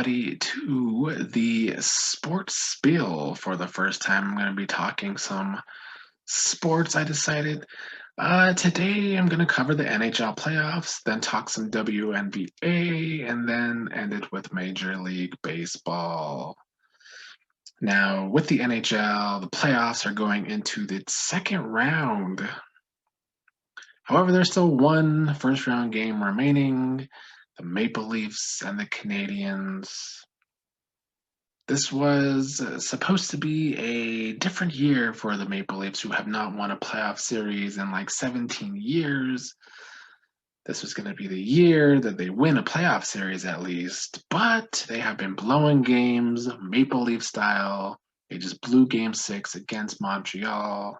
everybody, to the Sports Spiel. For the first time, I'm going to be talking some sports, I decided. Today, I'm going to cover the NHL playoffs, then talk some WNBA, and then end it with Major League Baseball. Now, with the NHL, the playoffs are going into the second round. However, there's still one first round game remaining, the Maple Leafs and the Canadiens. This was supposed to be a different year for the Maple Leafs, who have not won a playoff series in like 17 years. This was going to be the year that they win a playoff series at least, but they have been blowing games, Maple Leaf style. They just blew game 6 against Montreal.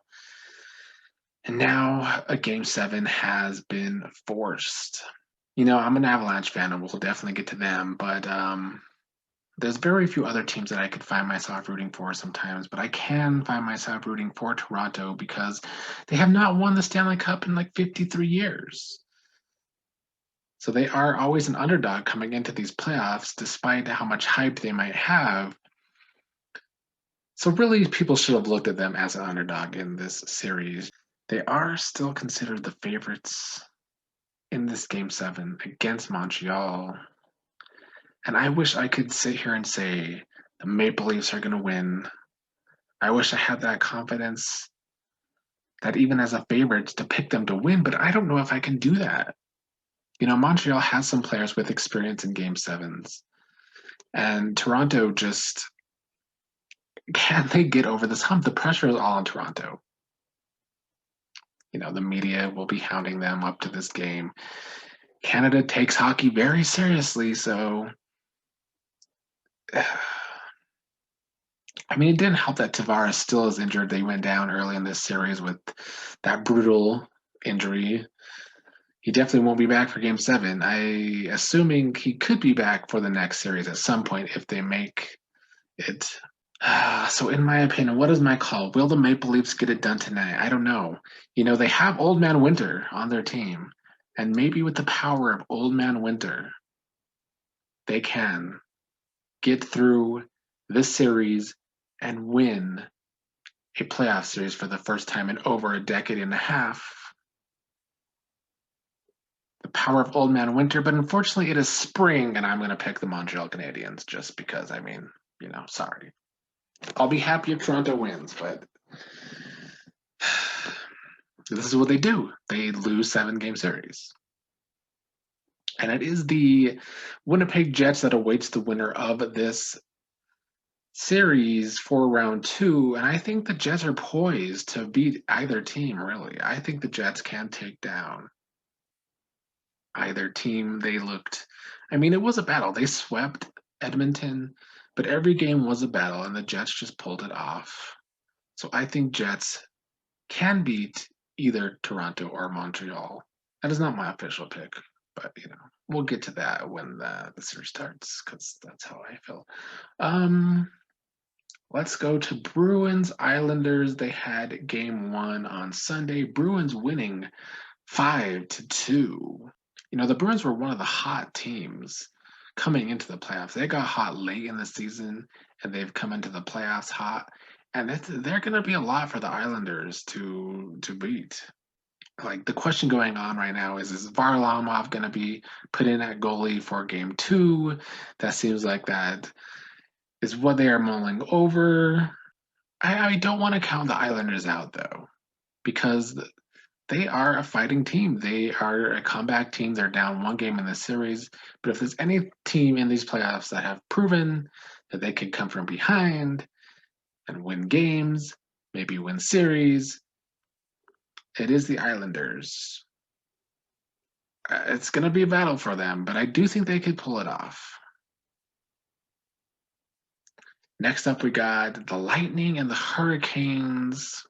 And now a game 7 has been forced. I'm an Avalanche fan, and we'll definitely get to them, but there's very few other teams that I could find myself rooting for sometimes, but I can find myself rooting for Toronto because they have not won the Stanley Cup in like 53 years. So they are always an underdog coming into these playoffs, despite how much hype they might have. So really, people should have looked at them as an underdog in this series. They are still considered the favorites in this Game 7 against Montreal. And I wish I could sit here and say the Maple Leafs are going to win. I wish I had that confidence that even as a favorite to pick them to win, but I don't know if I can do that. Montreal has some players with experience in Game 7s. And Toronto just, can they get over this hump? The pressure is all on Toronto. The media will be hounding them up to this game. Canada takes hockey very seriously, so it didn't help that Tavares still is injured. They went down early in this series with that brutal injury. He definitely won't be back for Game 7. Assuming he could be back for the next series at some point if they make it. So in my opinion, what is my call? Will the Maple Leafs get it done tonight? I don't know. They have Old Man Winter on their team. And maybe with the power of Old Man Winter, they can get through this series and win a playoff series for the first time in over a decade and a half. The power of Old Man Winter, but unfortunately it is spring, and I'm going to pick the Montreal Canadiens just because, sorry. I'll be happy if Toronto wins, but this is what they do. They lose 7-game series. And it is the Winnipeg Jets that awaits the winner of this series for round 2. And I think the Jets are poised to beat either team, really. I think the Jets can take down either team. It was a battle. They swept Edmonton, but every game was a battle, and the Jets just pulled it off. So I think Jets can beat either Toronto or Montreal. That is not my official pick, but we'll get to that when the series starts because that's how I feel. Let's go to Bruins Islanders. They had Game 1 on Sunday. Bruins winning 5-2. The Bruins were one of the hot teams coming into the playoffs. They got hot late in the season, and they've come into the playoffs hot. And they're going to be a lot for the Islanders to beat. Like, the question going on right now is Varlamov going to be put in at goalie for Game 2? That seems like that is what they are mulling over. I don't want to count the Islanders out, though, because they are a fighting team. They are a comeback team. They're down 1 game in the series. But if there's any team in these playoffs that have proven that they can come from behind and win games, maybe win series, it is the Islanders. It's going to be a battle for them, but I do think they could pull it off. Next up, we got the Lightning and the Hurricanes.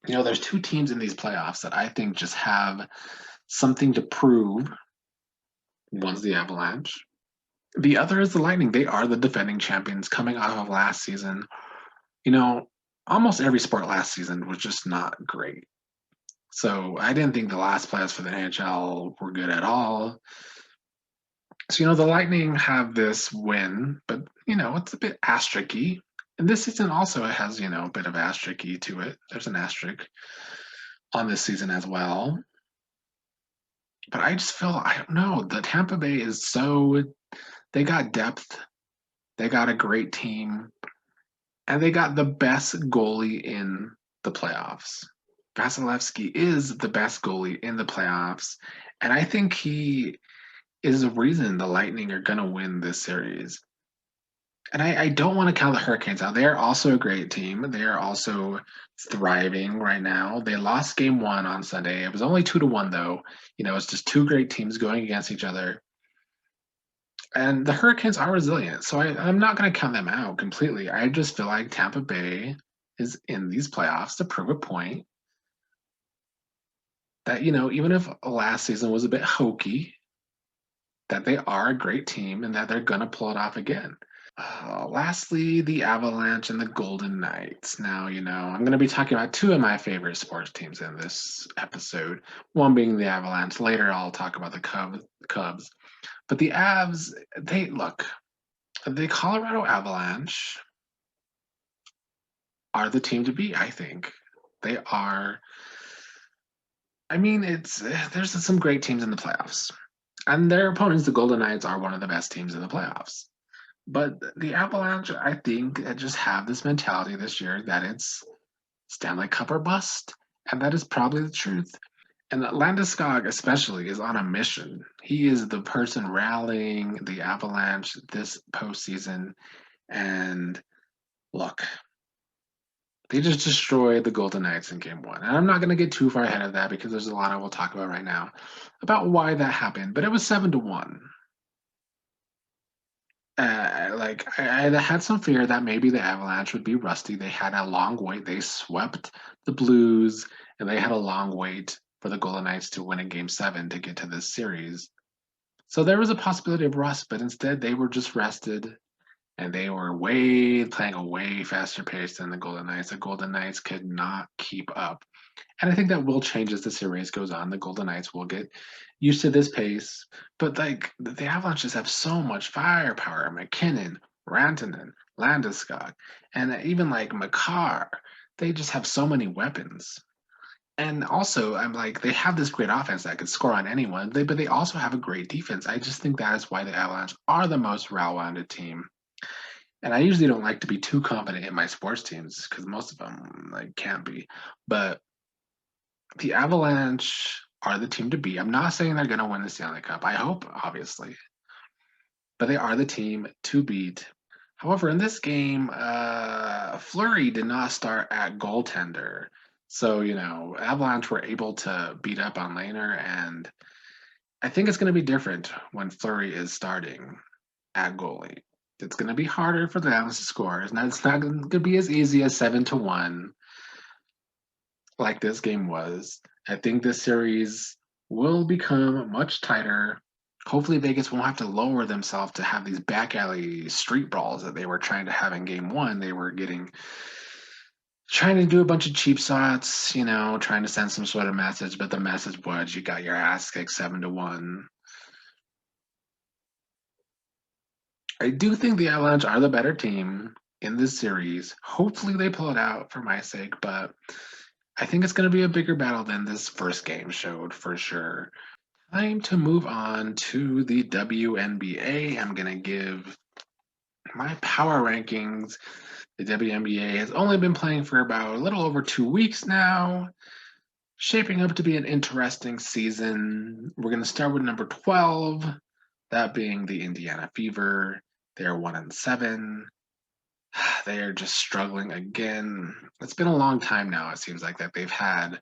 There's 2 teams in these playoffs that I think just have something to prove. One's the Avalanche. The other is the Lightning. They are the defending champions coming off of last season. Almost every sport last season was just not great. So I didn't think the last playoffs for the NHL were good at all. So, the Lightning have this win, but, it's a bit asterisk-y. And this season also it has, a bit of asterisk-y to it. There's an asterisk on this season as well. But I just feel, I don't know, the Tampa Bay is they got depth, they got a great team, and they got the best goalie in the playoffs. Vasilevsky is the best goalie in the playoffs, and I think he is the reason the Lightning are going to win this series. And I don't want to count the Hurricanes out. They are also a great team. They are also thriving right now. They lost game one on Sunday. It was only 2-1, though. It's just two great teams going against each other. And the Hurricanes are resilient. So I'm not going to count them out completely. I just feel like Tampa Bay is in these playoffs to prove a point that, even if last season was a bit hokey, that they are a great team and that they're going to pull it off again. Lastly, the Avalanche and the Golden Knights. Now, I'm going to be talking about two of my favorite sports teams in this episode. One being the Avalanche. Later, I'll talk about the Cubs. But the Avs, the Colorado Avalanche are the team to beat, I think. They are. I mean, there's some great teams in the playoffs. And their opponents, the Golden Knights, are one of the best teams in the playoffs. But the Avalanche, I think, just have this mentality this year that it's Stanley Cup or bust, and that is probably the truth. And Landeskog, especially, is on a mission. He is the person rallying the Avalanche this postseason. And look, they just destroyed the Golden Knights in game one. And I'm not going to get too far ahead of that because there's a lot I will talk about right now about why that happened. But it was 7-1. I had some fear that maybe the Avalanche would be rusty. They had a long wait. They swept the Blues, and they had a long wait for the Golden Knights to win in Game 7 to get to this series. So there was a possibility of rust, but instead they were just rested, and they were playing a way faster pace than the Golden Knights. The Golden Knights could not keep up. And I think that will change as the series goes on. The Golden Knights will get used to this pace. But the Avalanche just have so much firepower. McKinnon, Rantanen, Landeskog, and even like Makar. They just have so many weapons. And also, I'm like, they have this great offense that could score on anyone, but they also have a great defense. I just think that is why the Avalanche are the most well-rounded team. And I usually don't like to be too confident in my sports teams because most of them can't be. But the Avalanche are the team to beat. I'm not saying they're going to win the Stanley Cup. I hope, obviously, but they are the team to beat. However, in this game, Fleury did not start at goaltender. So, Avalanche were able to beat up on Lehner, and I think it's going to be different when Fleury is starting at goalie. It's going to be harder for them to score. It's not going to be as easy as 7-1 like this game was. I think this series will become much tighter. Hopefully, Vegas won't have to lower themselves to have these back alley street brawls that they were trying to have in game one. They were trying to do a bunch of cheap shots, trying to send some sort of message, but the message was you got your ass kicked 7-1. I do think the Avalanche are the better team in this series. Hopefully, they pull it out for my sake, but I think it's going to be a bigger battle than this first game showed for sure. Time to move on to the WNBA. I'm going to give my power rankings. The WNBA has only been playing for about a little over 2 weeks now, shaping up to be an interesting season. We're going to start with number 12, that being the Indiana Fever. They're 1-7. They are just struggling again. It's been a long time now, it seems like, that they've had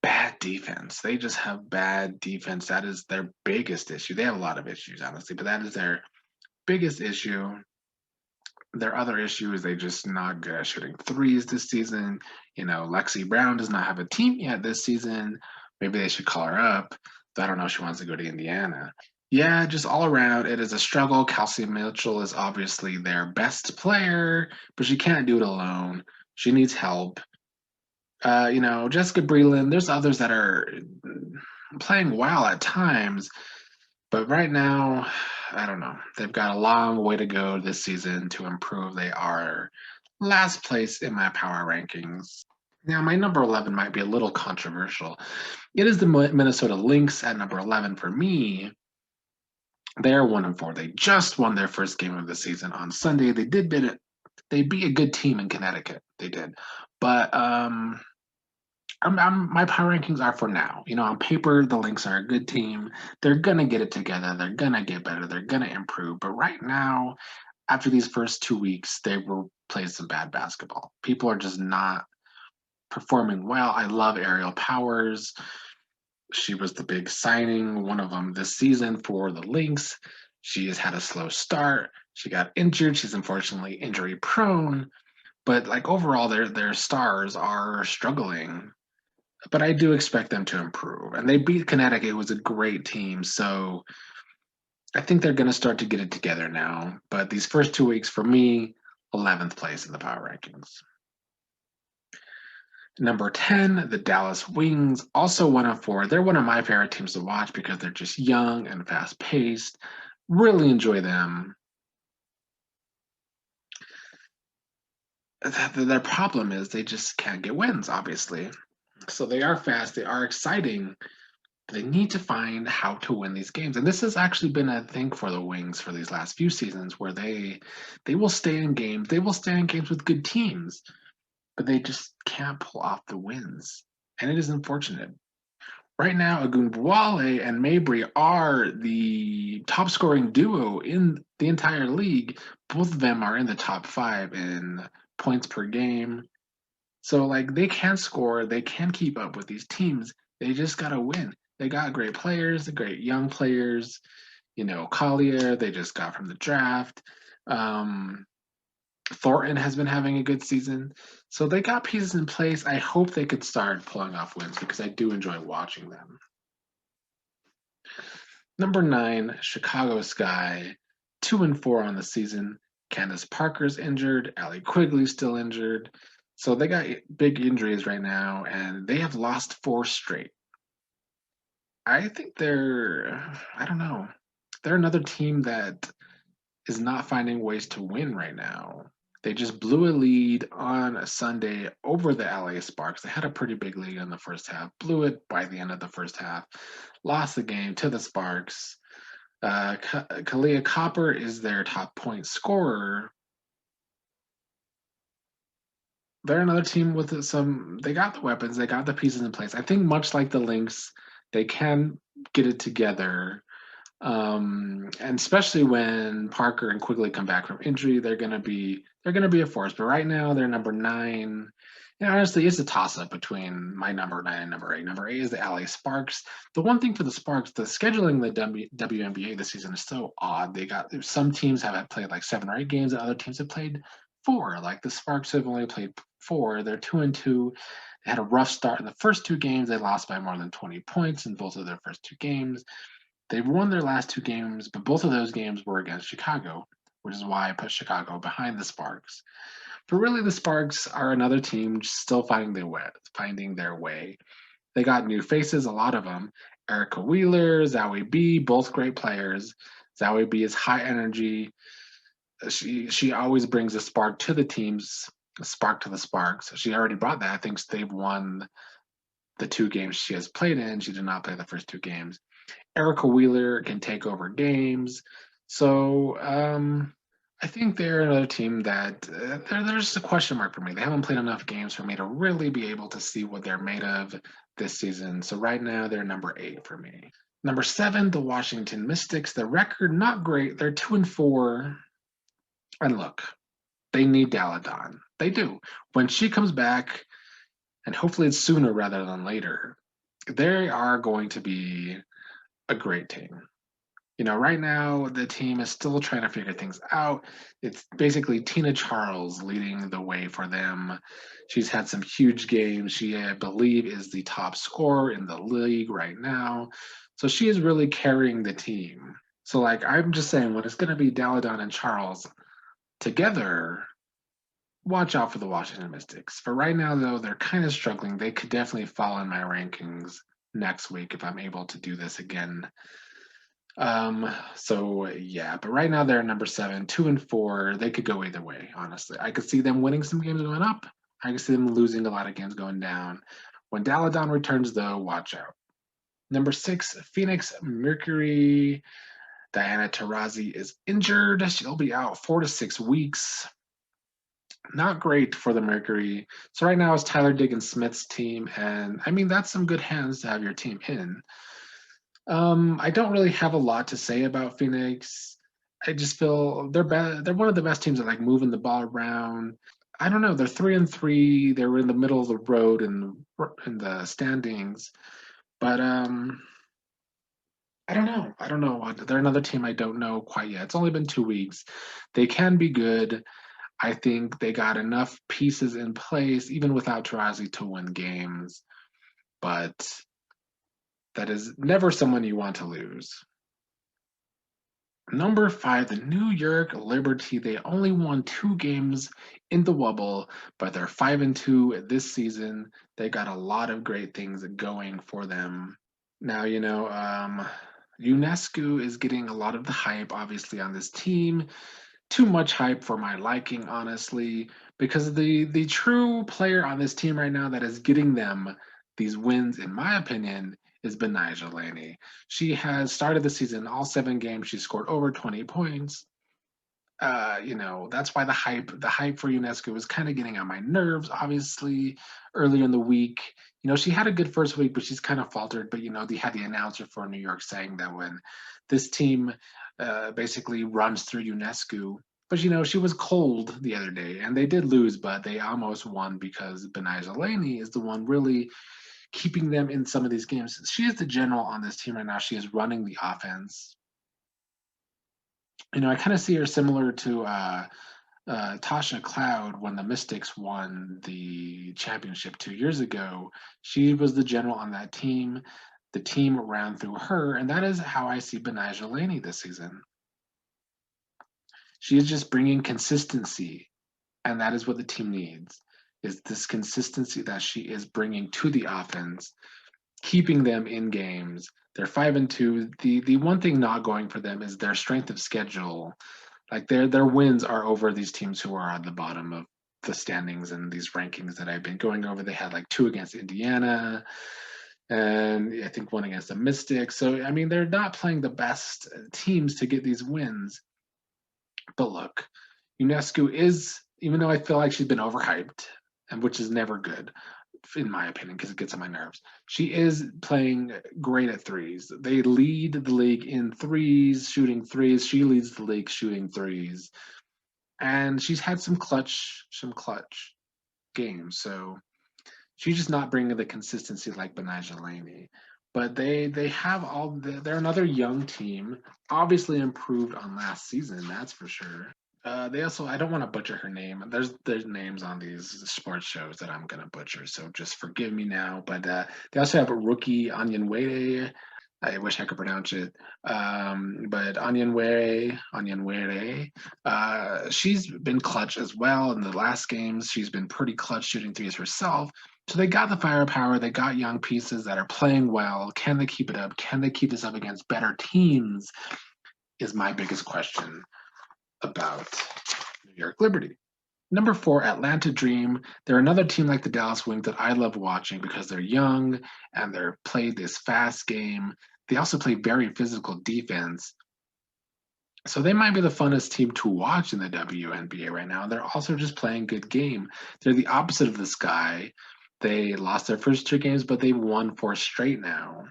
bad defense. They just have bad defense. That is their biggest issue. They have a lot of issues, honestly, but that is their biggest issue. Their other issue is they just not good at shooting threes this season. Lexi Brown does not have a team yet this season. Maybe they should call her up. I don't know if she wants to go to Indiana. Yeah, just all around, it is a struggle. Kelsey Mitchell is obviously their best player, but she can't do it alone. She needs help. Jessica Breland, there's others that are playing well at times, But right now, I don't know. They've got a long way to go this season to improve. They are last place in my power rankings. Now, my number 11 might be a little controversial. It is the Minnesota Lynx at number 11 for me. They're 1-4. They just won their first game of the season on Sunday. They did beat it. They beat a good team in Connecticut. They did, but my power rankings are for now. On paper, the Lynx are a good team. They're gonna get it together. They're gonna get better. They're gonna improve. But right now, after these first 2 weeks, they will play some bad basketball. People are just not performing well. I love Aerial Powers. She was the big signing, one of them this season for the Lynx. She has had a slow start. She got injured. She's unfortunately injury prone. But like overall, their stars are struggling. But I do expect them to improve. And they beat Connecticut, who was a great team. So I think they're going to start to get it together now. But these first 2 weeks, for me, 11th place in the power rankings. Number 10, the Dallas Wings, also 1-4. They're one of my favorite teams to watch because they're just young and fast paced. Really enjoy them. Their problem is they just can't get wins, obviously. So they are fast, they are exciting. They need to find how to win these games. And this has actually been a thing for the Wings for these last few seasons where they will stay in games. They will stay in games with good teams, but they just can't pull off the wins. And it is unfortunate. Right now, Agunbwale and Mabry are the top scoring duo in the entire league. Both of them are in the top 5 in points per game. So like they can score, they can keep up with these teams. They just gotta win. They got great players, great young players. Collier, they just got from the draft. Thornton has been having a good season. So they got pieces in place. I hope they could start pulling off wins because I do enjoy watching them. Number 9, Chicago Sky, 2-4 on the season. Candace Parker's injured. Allie Quigley's still injured. So they got big injuries right now, and they have lost 4 straight. I think I don't know. They're another team that is not finding ways to win right now. They just blew a lead on a Sunday over the LA Sparks. They had a pretty big lead in the first half, blew it by the end of the first half, lost the game to the Sparks. Kalia Copper is their top point scorer. They're another team with they got the weapons, they got the pieces in place. I think much like the Lynx, they can get it together. And especially when Parker and Quigley come back from injury, they're gonna be a force. But right now they're number 9. And honestly, it's a toss-up between my number 9 and number 8. Number 8 is the LA Sparks. The one thing for the Sparks, the scheduling the WNBA this season is so odd. Some teams have played like 7 or 8 games, and other teams have played 4. Like the Sparks have only played 4. They're 2-2. They had a rough start in the first 2 games. They lost by more than 20 points in both of their first 2 games. They've won their last 2 games, but both of those games were against Chicago, which is why I put Chicago behind the Sparks. But really, the Sparks are another team still finding their way. They got new faces, a lot of them. Erica Wheeler, Zoe B, both great players. Zoe B is high energy. She always brings a spark to the teams, a spark to the Sparks. She already brought that. I think they've won the 2 games she has played in. She did not play the first 2 games. Erica Wheeler can take over games. So I think they're another team that there's a question mark for me. They haven't played enough games for me to really be able to see what they're made of this season. So right now they're number 8 for me. Number 7, the Washington Mystics. The record not great. They're 2-4. And look, they need Daladon. They do. When she comes back, and hopefully it's sooner rather than later, they are going to be a great team. Right now the team is still trying to figure things out. It's basically Tina Charles leading the way for them. She's had some huge games. She, I believe, is the top scorer in the league right now. So she is really carrying the team. So, like, I'm just saying, when it's going to be Daladon and Charles together, watch out for the Washington Mystics. For right now, though, they're kind of struggling. They could definitely fall in my rankings next week if I'm able to do this again. So yeah, but right now they're number 7, 2-4. They could go either way, honestly. I could see them winning some games going up. I could see them losing a lot of games going down. When Daladon returns, though, watch out. Number 6, Phoenix Mercury. Diana Taurasi is injured. She'll be out 4 to 6 weeks. Not great for the Mercury. So right now it's Tyler Diggins Smith's team, and I mean that's some good hands to have your team in. I don't really have a lot to say about Phoenix. I just feel they're one of the best teams at like moving the ball around. I don't know. They're 3-3. They're in the middle of the road in the standings, but I don't know. I don't know. They're another team I don't know quite yet. It's only been 2 weeks. They can be good. I think they got enough pieces in place, even without Tarazi, to win games. But that is never someone you want to lose. Number 5, the New York Liberty. They only won 2 games in the Wubble, but they're 5-2 this season. They got a lot of great things going for them. Now, UNESCO is getting a lot of the hype, obviously, on this team. Too much hype for my liking, honestly, because the true player on this team right now that is getting them these wins, in my opinion, is Benija Laney. She has started the season all 7 games. She scored over 20 points. That's why the hype for UNESCO was kind of getting on my nerves, obviously, earlier in the week. She had a good first week, but she's kind of faltered. But, they had the announcer for New York saying that when this team basically runs through UNESCO, but, she was cold the other day, and they did lose, but they almost won because Benija Laney is the one really keeping them in some of these games. She is the general on this team right now. She is running the offense. I kind of see her similar to Tasha Cloud when the Mystics won the championship 2 years ago. She was the general on that team. The team ran through her, and that is how I see Benija Laney this season. She is just bringing consistency, and that is what the team needs. Is this consistency that she is bringing to the offense, keeping them in games. They're 5-2. The one thing not going for them is their strength of schedule. Like their wins are over these teams who are on the bottom of the standings and these rankings that I've been going over. They had like 2 against Indiana, and I think 1 against the Mystics. So I mean, they're not playing the best teams to get these wins. But look, UNESCO is, even though I feel like she's been overhyped, and which is never good, in my opinion, because it gets on my nerves. She is playing great at threes. They lead the league in threes, shooting threes. She leads the league shooting threes, and she's had some clutch games. So she's just not bringing the consistency like Benija Laney. But they have they're another young team, obviously improved on last season, that's for sure. They also, I don't want to butcher her name. There's names on these sports shows that I'm gonna butcher, so just forgive me now. But they also have a rookie Onyenwere. I wish I could pronounce it. But Onyenwere, she's been clutch as well in the last games. She's been pretty clutch shooting threes herself. So they got the firepower. They got young pieces that are playing well. Can they keep it up? Can they keep this up against better teams? Is my biggest question about New York Liberty. Number 4, Atlanta Dream. They're another team like the Dallas Wings that I love watching because they're young and they're played this fast game. They also play very physical defense. So they might be the funnest team to watch in the WNBA right now. They're also just playing good game. They're the opposite of this guy. They lost their first 2 games, but they've won 4 straight now.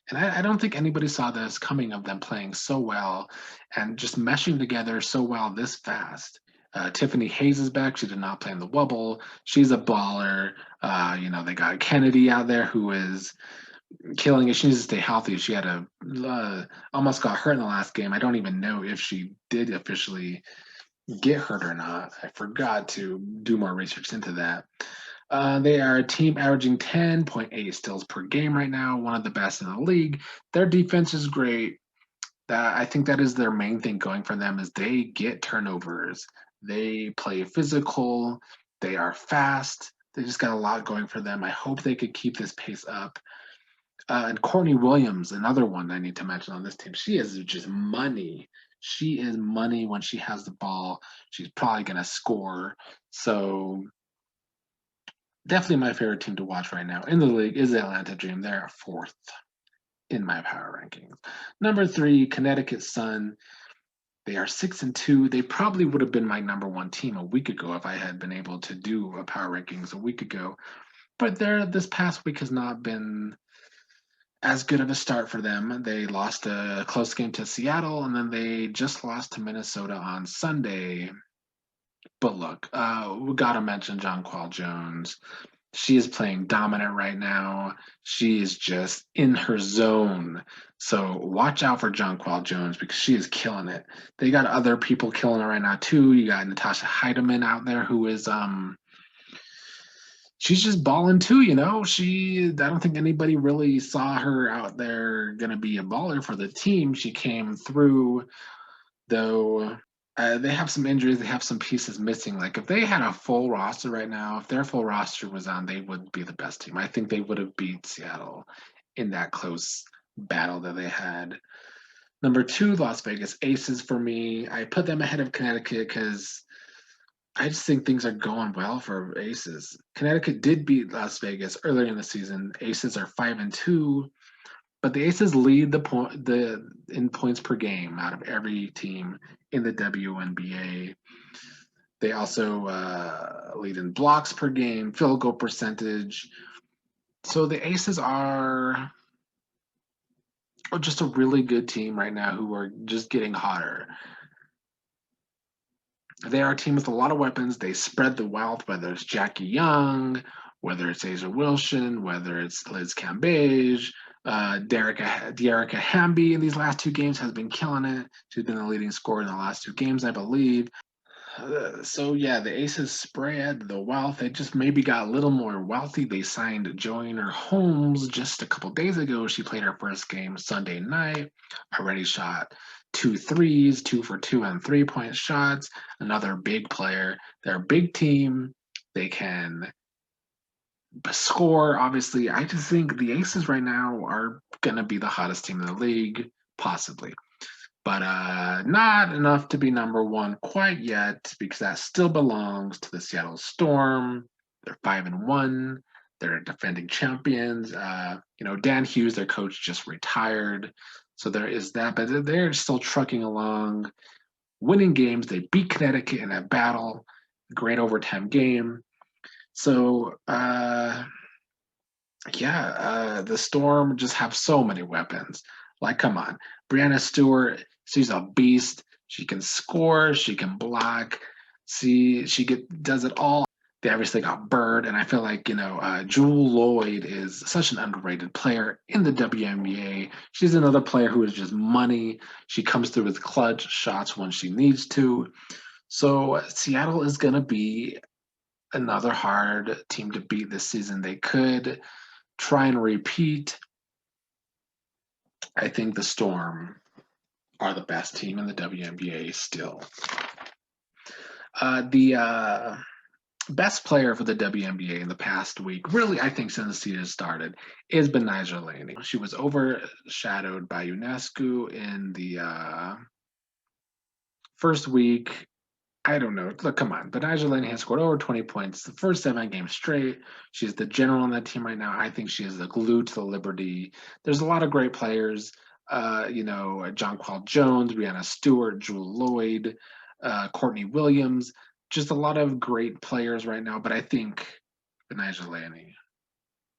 And I don't think anybody saw this coming of them playing so well and just meshing together so well this fast. Tiffany Hayes is back. She did not play in the Wubble. She's a baller. They got Kennedy out there who is killing it. She needs to stay healthy. She had almost got hurt in the last game. I don't even know if she did officially get hurt or not. I forgot to do more research into that. They are a team averaging 10.8 steals per game right now, one of the best in the league. Their defense is great. I think that is their main thing going for them is they get turnovers. They play physical. They are fast. They just got a lot going for them. I hope they could keep this pace up. And Courtney Williams, another one I need to mention on this team. She is just money. She is money when she has the ball. She's probably going to score. So definitely my favorite team to watch right now in the league is the Atlanta Dream. They're fourth in my power rankings. Number 3, Connecticut Sun. They are 6-2. They probably would have been my number 1 team a week ago if I had been able to do a power rankings a week ago. But this past week has not been as good of a start for them. They lost a close game to Seattle, and then they just lost to Minnesota on Sunday. But look, we got to mention Jonquel Jones. She is playing dominant right now. She is just in her zone. So watch out for Jonquel Jones because she is killing it. They got other people killing it right now too. You got Natasha Heidemann out there who is she's just balling too, you know. I don't think anybody really saw her out there gonna be a baller for the team. She came through, though. They have some injuries. They have some pieces missing. Like if they had a full roster right now, if their full roster was on, they would be the best team. I think they would have beat Seattle in that close battle that they had. Number 2, Las Vegas Aces for me. I put them ahead of Connecticut because I just think things are going well for Aces. Connecticut did beat Las Vegas earlier in the season. Aces are 5-2, but the Aces lead the in points per game out of every team in the WNBA. They also lead in blocks per game, field goal percentage. So the Aces are just a really good team right now who are just getting hotter. They are a team with a lot of weapons. They spread the wealth, whether it's Jackie Young, whether it's Asia Wilson, whether it's Liz Cambage, Dearica Hamby in these last 2 games has been killing it. She's been the leading scorer in the last 2 games, I believe. So yeah, the Aces spread the wealth. They just maybe got a little more wealthy. They signed Joyner Holmes just a couple days ago. She played her first game Sunday night. Already shot 2 threes, 2 for 2 on 3-point shots. Another big player. They're a big team. They can score. Obviously, I just think the Aces right now are gonna be the hottest team in the league, possibly, but not enough to be number 1 quite yet because that still belongs to the Seattle Storm. They're 5-1. They're defending champions. Dan Hughes, their coach, just retired, so there is that. But they're still trucking along, winning games. They beat Connecticut in a battle, great overtime game. So the Storm just have so many weapons. Like, come on, Brianna Stewart, she's a beast. She can score, she can block. Does it all. They obviously got Bird, and I feel like Jewel Lloyd is such an underrated player in the WNBA. She's another player who is just money. She comes through with clutch shots when she needs to. So Seattle is going to be another hard team to beat this season. They could try and repeat. I think the Storm are the best team in the WNBA still. The best player for the WNBA in the past week, really, I think since the season started, is Benijah Laney. She was overshadowed by UNESCO in the first week. I don't know. Look, come on. Benijah Laney has scored over 20 points the first 7 games straight. She's the general on that team right now. I think she is the glue to the Liberty. There's a lot of great players. Jonquel Jones, Brianna Stewart, Jewel Lloyd, Courtney Williams. Just a lot of great players right now. But I think Benijah Laney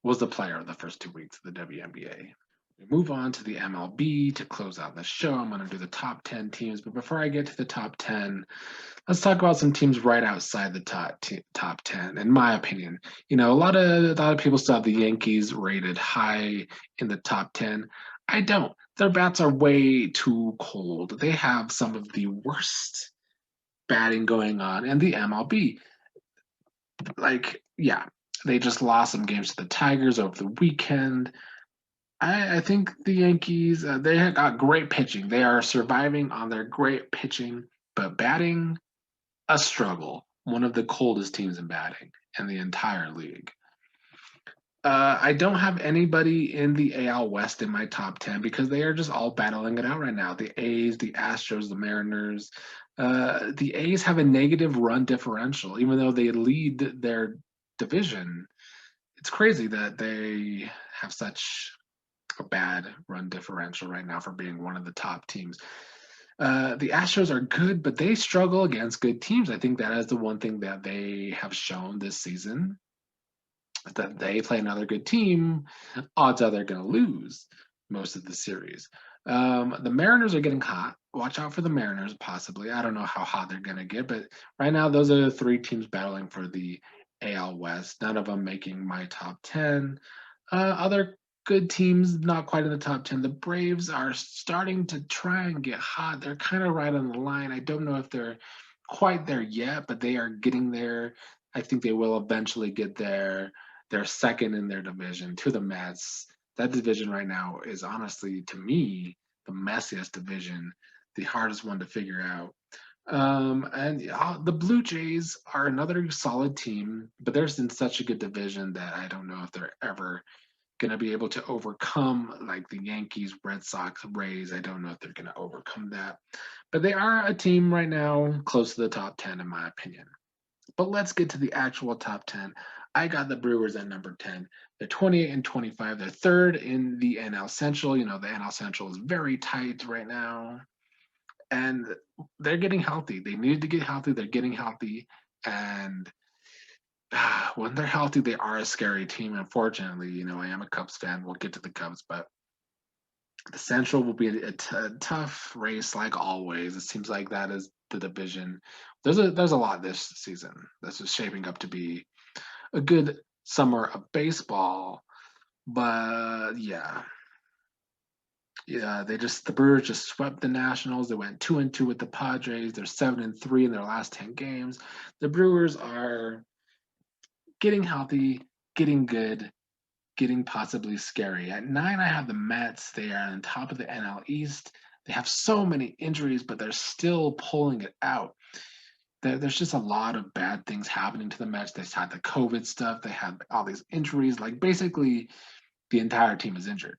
was the player of the first 2 weeks of the WNBA. We move on to the MLB to close out the show. I'm going to do the top 10 teams. But before I get to the top 10, let's talk about some teams right outside the top 10. In my opinion, a lot of people still have the Yankees rated high in the top 10. I don't. Their bats are way too cold. They have some of the worst batting going on in the MLB. They just lost some games to the Tigers over the weekend. I think the Yankees, they have got great pitching. They are surviving on their great pitching, but batting, a struggle. One of the coldest teams in batting in the entire league. I don't have anybody in the AL West in my top 10 because they are just all battling it out right now. The A's, the Astros, the Mariners. The A's have a negative run differential, even though they lead their division. It's crazy that they have such a bad run differential right now for being one of the top teams. The Astros are good, but they struggle against good teams. I think that is the one thing that they have shown this season, that they play another good team, odds are they're going to lose most of the series. The Mariners are getting hot. Watch out for the Mariners, possibly. I don't know how hot they're going to get, but right now, those are the three teams battling for the AL West. None of them making my top 10. Other good teams, not quite in the top 10. The Braves are starting to try and get hot. They're kind of right on the line. I don't know if they're quite there yet, but they are getting there. I think they will eventually get there. They're second in their division to the Mets. That division right now is honestly, to me, the messiest division, the hardest one to figure out. The Blue Jays are another solid team, but they're in such a good division that I don't know if they're ever going to be able to overcome like the Yankees, Red Sox, Rays. I don't know if they're going to overcome that. But they are a team right now close to the top 10, in my opinion. But let's get to the actual top 10. I got the Brewers at number 10. They're 28 and 25. They're third in the NL Central. You know, the NL Central is very tight right now. And they're getting healthy. They needed to get healthy. They're getting healthy. And when they're healthy, they are a scary team. Unfortunately, you know, I am a Cubs fan. We'll get to the Cubs, but the Central will be a tough race, like always. It seems like that is the division. There's a lot this season. This is shaping up to be a good summer of baseball. But yeah, the Brewers just swept the Nationals. They went 2-2 with the Padres. They're 7-3 in their last 10 games. The Brewers are getting healthy, getting good, getting possibly scary. At 9, I have the Mets. They are on top of the NL East. They have so many injuries, but they're still pulling it out. There's just a lot of bad things happening to the Mets. They had the COVID stuff. They had all these injuries. Like basically, the entire team is injured.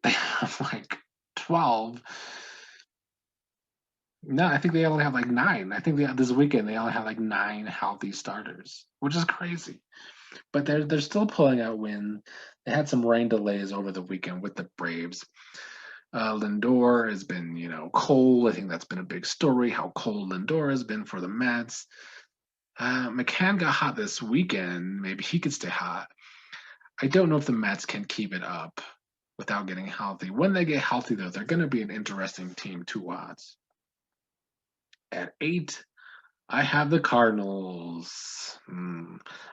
They have like 12. No, I think they only have like 9. I think this weekend they only have like 9 healthy starters, which is crazy. But they're still pulling out wins. They had some rain delays over the weekend with the Braves. Lindor has been, cold. I think that's been a big story, how cold Lindor has been for the Mets. McCann got hot this weekend. Maybe he could stay hot. I don't know if the Mets can keep it up without getting healthy. When they get healthy, though, they're going to be an interesting team to watch. At 8, I have the Cardinals.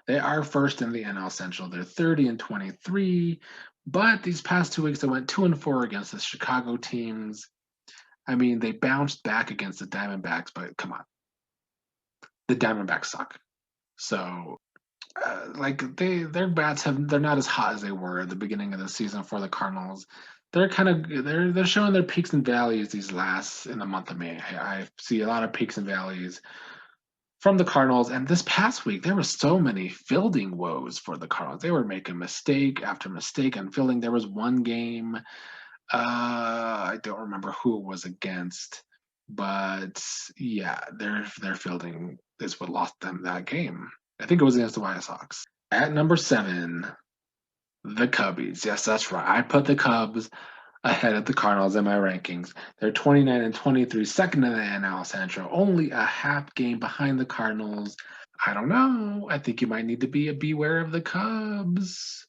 They are first in the NL Central. They're 30 and 23. But these past 2 weeks, they went 2-4 against the Chicago teams. I mean, they bounced back against the Diamondbacks, but come on. The Diamondbacks suck. So, their bats they're not as hot as they were at the beginning of the season for the Cardinals. They're showing their peaks and valleys these last in the month of May. I see a lot of peaks and valleys from the Cardinals. And this past week, there were so many fielding woes for the Cardinals. They were making mistake after mistake on fielding. There was one game, I don't remember who it was against, but yeah, their fielding is what lost them that game. I think it was against the White Sox. At number 7, the Cubbies. Yes, that's right. I put the Cubs ahead of the Cardinals in my rankings. They're 29 and 23, second in the NL Central, only a half game behind the Cardinals. I don't know. I think you might need to beware of the Cubs.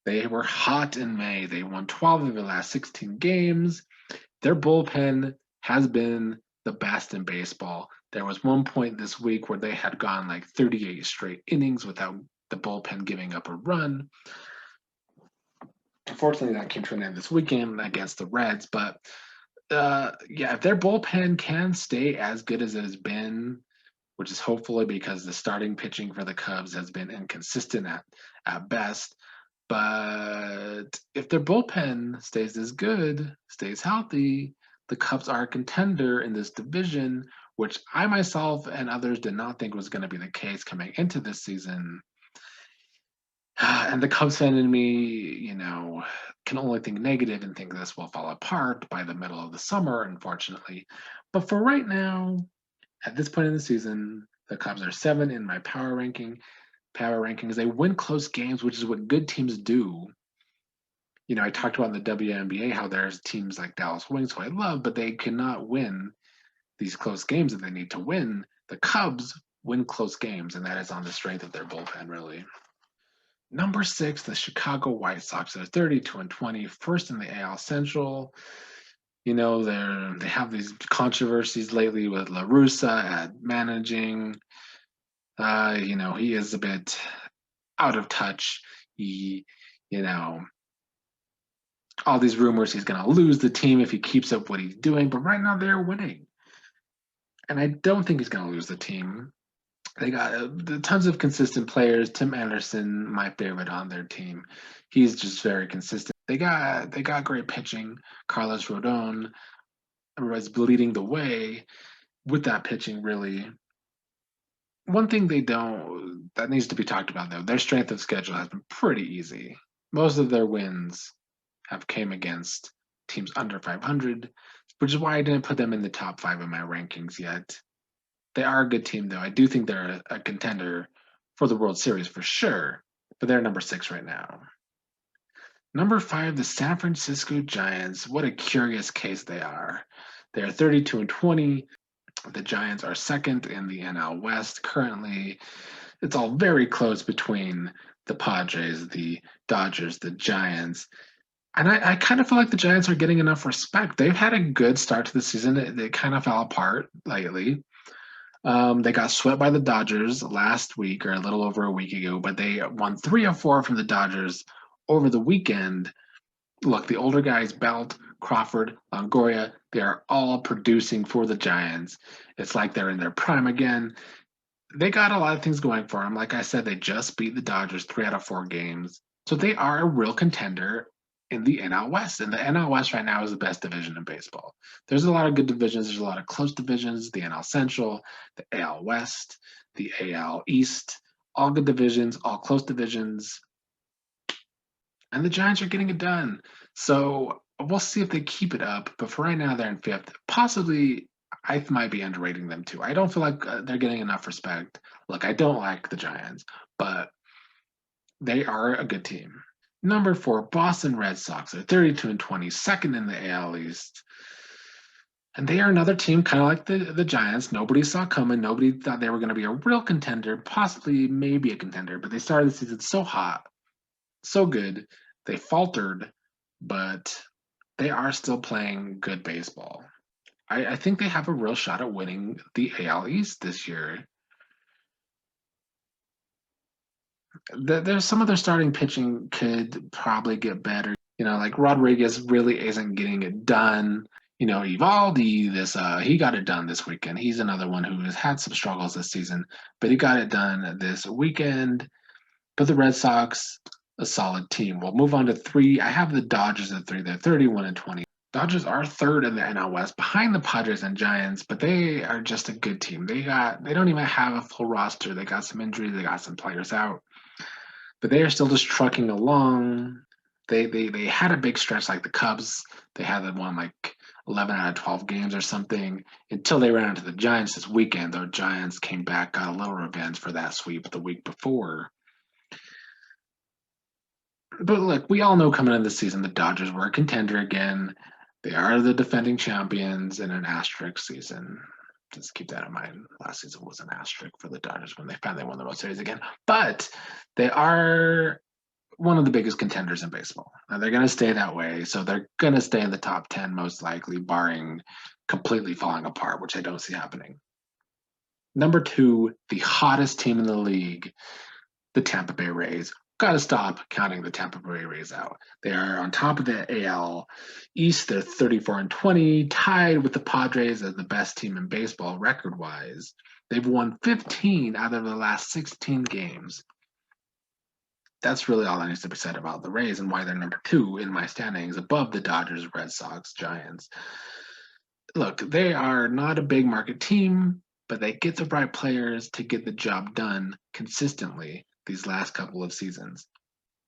They were hot in May. They won 12 of the last 16 games. Their bullpen has been the best in baseball. There was one point this week where they had gone like 38 straight innings without the bullpen giving up a run. Unfortunately, that came to an end this weekend against the Reds. But if their bullpen can stay as good as it has been, which is hopefully because the starting pitching for the Cubs has been inconsistent at best. But if their bullpen stays as good, stays healthy, the Cubs are a contender in this division, which I myself and others did not think was going to be the case coming into this season. And the Cubs fan in me, can only think negative and think this will fall apart by the middle of the summer, unfortunately. But for right now, at this point in the season, the Cubs are 7 in my power rankings. They win close games, which is what good teams do. I talked about in the WNBA how there's teams like Dallas Wings, who I love, but they cannot win these close games that they need to win. The Cubs win close games, and that is on the strength of their bullpen, really. Number 6, the Chicago White Sox. They're 32 and 20, first in the AL Central. They have these controversies lately with La Russa at managing. He is a bit out of touch. He, you know, all these rumors he's going to lose the team if he keeps up what he's doing. But right now they're winning, and I don't think he's going to lose the team. They got tons of consistent players. Tim Anderson, my favorite on their team. He's just very consistent. They got great pitching. Carlos Rodon was leading the way with that pitching. Really, one thing they don't that needs to be talked about though. Their strength of schedule has been pretty easy. Most of their wins have came against teams under 500, which is why I didn't put them in the top 5 of my rankings yet. They are a good team, though. I do think they're a contender for the World Series for sure, but they're number 6 right now. Number 5, the San Francisco Giants. What a curious case they are. They are 32 and 20. The Giants are second in the NL West currently. It's all very close between the Padres, the Dodgers, the Giants. And I kind of feel like the Giants are getting enough respect. They've had a good start to the season. They kind of fell apart lately. They got swept by the Dodgers last week or a little over a week ago, but they won 3 of 4 from the Dodgers over the weekend. Look, the older guys, Belt, Crawford, Longoria, they are all producing for the Giants. It's like they're in their prime again. They got a lot of things going for them. Like I said, they just beat the Dodgers 3 out of 4 games. So they are a real contender in the NL West. And the NL West right now is the best division in baseball. There's a lot of good divisions. There's a lot of close divisions. The NL Central, the AL West, the AL East, all good divisions, all close divisions. And the Giants are getting it done. So we'll see if they keep it up. But for right now, they're in 5th. Possibly, I might be underrating them too. I don't feel like they're getting enough respect. Look, I don't like the Giants, but they are a good team. Number 4, Boston Red Sox. They're 32 and 20, second in the AL East. And they are another team kind of like the Giants. Nobody saw coming. Nobody thought they were going to be a real contender, possibly maybe a contender. But they started the season so hot, so good. They faltered, but they are still playing good baseball. I think they have a real shot at winning the AL East this year. There's some of their starting pitching could probably get better. Like Rodriguez really isn't getting it done. Evaldi, he got it done this weekend. He's another one who has had some struggles this season, but he got it done this weekend. But the Red Sox, a solid team. We'll move on to 3. I have the Dodgers at 3. They're 31 and 20. Dodgers are 3rd in the NL West, behind the Padres and Giants, but they are just a good team. They don't even have a full roster. They got some injuries. They got some players out, but they are still just trucking along. They had a big stretch like the Cubs. They had that one like 11 out of 12 games or something until they ran into the Giants this weekend. The Giants came back, got a little revenge for that sweep the week before. But look, we all know coming into the season the Dodgers were a contender again. They are the defending champions in an asterisk season. Just keep that in mind. Last season was an asterisk for the Dodgers when they finally won the World Series again. But they are one of the biggest contenders in baseball. And they're going to stay that way. So they're going to stay in the top 10 most likely, barring completely falling apart, which I don't see happening. Number 2, the hottest team in the league, the Tampa Bay Rays. Got to stop counting the Tampa Bay Rays out. They are on top of the AL East. They're 34 and 20, tied with the Padres as the best team in baseball record-wise. They've won 15 out of the last 16 games. That's really all that needs to be said about the Rays and why they're number 2 in my standings, above the Dodgers, Red Sox, Giants. Look, they are not a big market team, but they get the right players to get the job done consistently these last couple of seasons.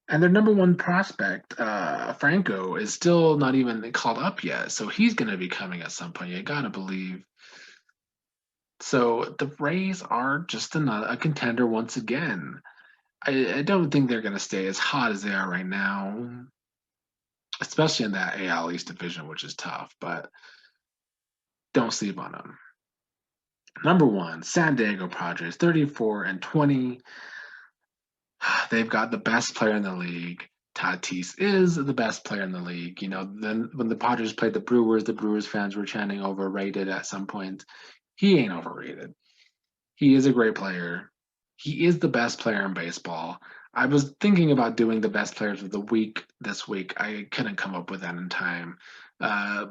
And their number one prospect, Franco, is still not even called up yet. So he's going to be coming at some point. You got to believe. So the Rays are just a contender once again. I don't think they're going to stay as hot as they are right now, especially in that AL East division, which is tough, but don't sleep on them. Number one, San Diego Padres, 34-20. They've got the best player in the league. Tatis is the best player in the league. You know, then when the Padres played the Brewers fans were chanting overrated at some point. He ain't overrated. He is a great player. He is the best player in baseball. I was thinking about doing the best players of the week this week. I couldn't come up with that in time. Uh,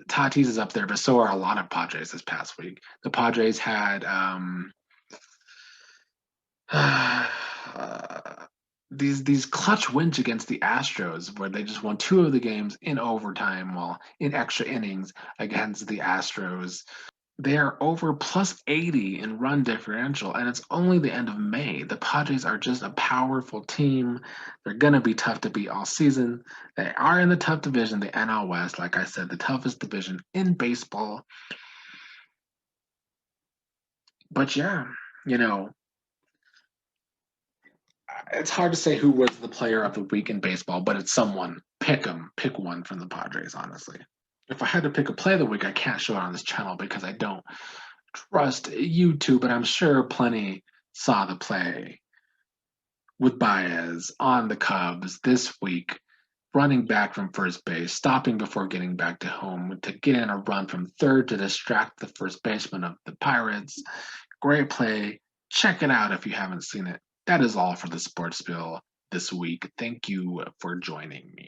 Tatis is up there, but so are a lot of Padres this past week. The Padres had uh, these clutch wins against the Astros, where they just won two of the games in overtime, while in extra innings against the Astros. They are over plus 80 in run differential, and it's only the end of May. The Padres are just a powerful team. They're going to be tough to beat all season. They are in the tough division, the NL West, like I said, the toughest division in baseball. But yeah, you know, it's hard to say who was the player of the week in baseball, but it's someone. Pick them. Pick one from the Padres, honestly. If I had to pick a play of the week, I can't show it on this channel because I don't trust YouTube, but I'm sure plenty saw the play with Baez on the Cubs this week, running back from first base, stopping before getting back to home to get in a run from third to distract the first baseman of the Pirates. Great play. Check it out if you haven't seen it. That is all for the Sports Spiel this week. Thank you for joining me.